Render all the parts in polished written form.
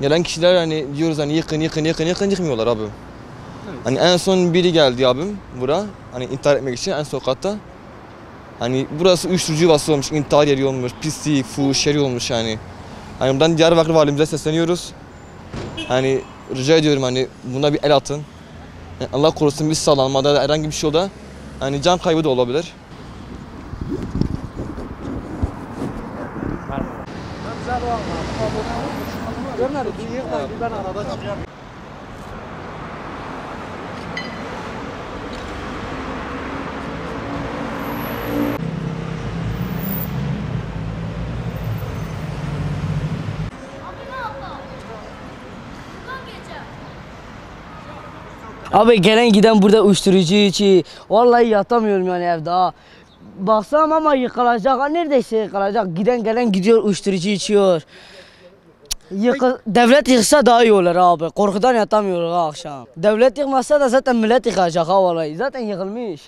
Gelen kişiler hani diyoruz hani yıkın yıkmıyorlar abi. Hani en son biri geldi abim bura hani intihar etmek için en sokakta. Hani burası uyuşturucu yuvası olmuş, intihar yeri olmuş, pislik, fuhuş yeri olmuş yani. Hani buradan Diyarbakır valimize sesleniyoruz. Hani rica ediyorum hani buna bir el atın. Yani Allah korusun bir sallanmada da herhangi bir şey olda hani can kaybı da olabilir. Abi gelen giden burada uyuşturucu içi. Vallahi yatamıyorum yani evde. Baksam ama yıkılacak. Ha, neredeyse yıkılacak. Giden gelen gidiyor uyuşturucu içiyor. Devlet yıksa daha iyi olur abi. Korkudan yatamıyoruz akşam. Devlet yıkmazsa da zaten millet yıkacak ha vallahi. Zaten yıkılmış.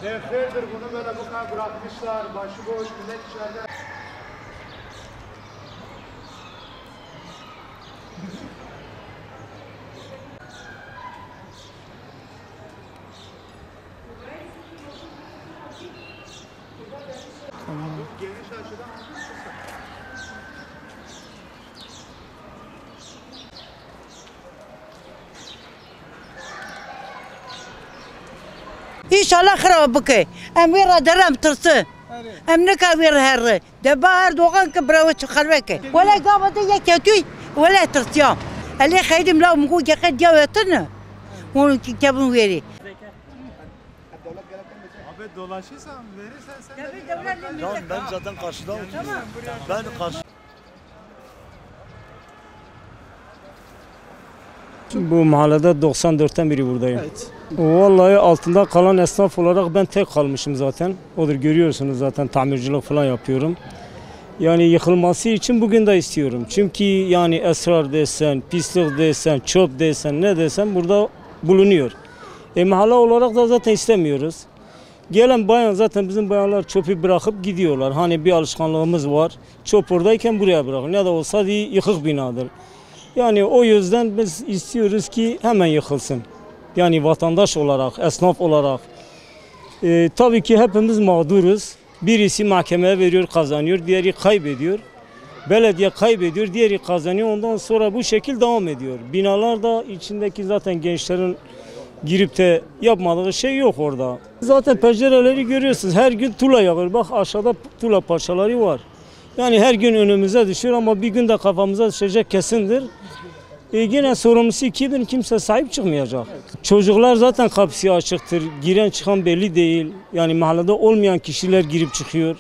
Defterdir bunu böyle bu kadar bırakmışlar, başıboş, millet içeride. Tamam. Geniş açıdan İnşallah xarab bike. Em wê derem tirsin. Em neka wê herre. De bahar doğan ki bravo çıkarmak. Wala gavada ya kötü. Wala tirsiya. Ali xeydim la mgu yakın diyavetine. Onu kitabın veri. abi dolaşırsan verirsen sen. Tamam ben zaten karşıda oturuyorum. Ben karşı. Bu mahallede 94'ten beri buradayım. Evet. Vallahi altında kalan esnaf olarak ben tek kalmışım zaten. Odur görüyorsunuz zaten tamircilik falan yapıyorum. Yani yıkılması için bugün de istiyorum. Çünkü yani esrar desen, pislik desen, çöp desen ne desen burada bulunuyor. Mahalle olarak da zaten istemiyoruz. Gelen bayan zaten bizim bayanlar çöpü bırakıp gidiyorlar. Hani bir alışkanlığımız var. Çöp oradayken buraya bırakın. Ne de olsa yıkık binadır. Yani o yüzden biz istiyoruz ki hemen yıkılsın. Yani vatandaş olarak, esnaf olarak. Tabii ki hepimiz mağduruz. Birisi mahkemeye veriyor, kazanıyor, diğeri kaybediyor. Belediye kaybediyor, diğeri kazanıyor. Ondan sonra bu şekil devam ediyor. Binalar da içindeki zaten gençlerin girip de yapmadığı şey yok orada. Zaten pencereleri görüyorsunuz. Her gün tuğla yağıyor. Bak aşağıda tuğla parçaları var. Yani her gün önümüze düşüyor ama bir gün de kafamıza düşecek kesindir. Yine sorumlusu 2000 kimse sahip çıkmayacak. Çocuklar zaten kapısı açıktır. Giren çıkan belli değil. Yani mahallede olmayan kişiler girip çıkıyor.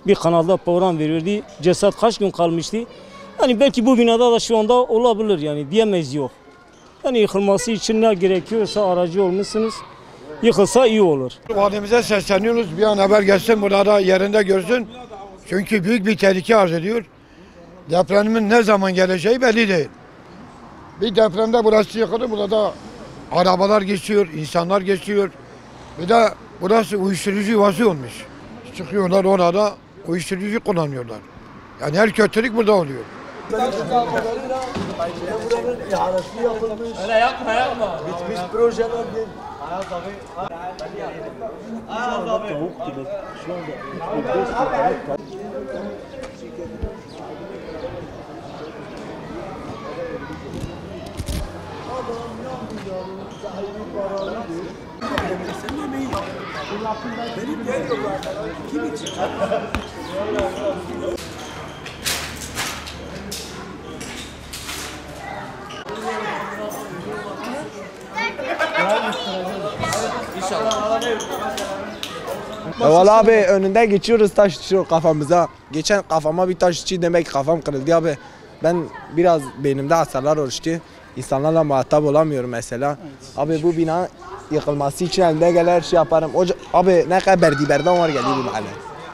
Bir kanalda program veriyordu. Ceset kaç gün kalmıştı. Yani belki bu binada da şu anda olabilir yani diyemeyiz yok. Yani yıkılması için ne gerekiyorsa aracı olmuşsunuz. Yıkılsa iyi olur. Valimize sesleniyoruz. Bir an haber gelsin burada yerinde görsün. Çünkü büyük bir tehlike arz ediyor. Depremin ne zaman geleceği belli değil. Bir depremde burası yıkılır, burada arabalar geçiyor, insanlar geçiyor. Bir de burası uyuşturucu yuvası olmuş. Çıkıyorlar orada uyuşturucu kullanıyorlar. Yani her kötülük burada oluyor. İhalesi yapılmış. Öyle yapma. Bitmiş projeler değil. Tavuk gibi. Şu anda 3-5 benim geliyorlar. Kim için? Vallahi abi önünde geçiyoruz taş düşüyor kafamıza. Geçen kafama bir taş içi demek kafam kırıldı abi. Ben biraz beynimde hasarlar oluştu. İnsanlarla muhatap olamıyorum mesela. Abi bu bina yıkılması için elimde gelir her şey yaparım. Abi ne kadar berdiberden var geliyor bu mahalle.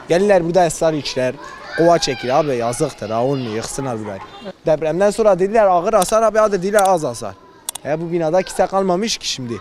Gelirler burada esrar içler. Kova çekir abi yazıktır ha olmuyor yıksınlar burayı. Depremden sonra dediler ağır hasar abi hadi dediler az hasar. Bu binada kimse kalmamış ki şimdi.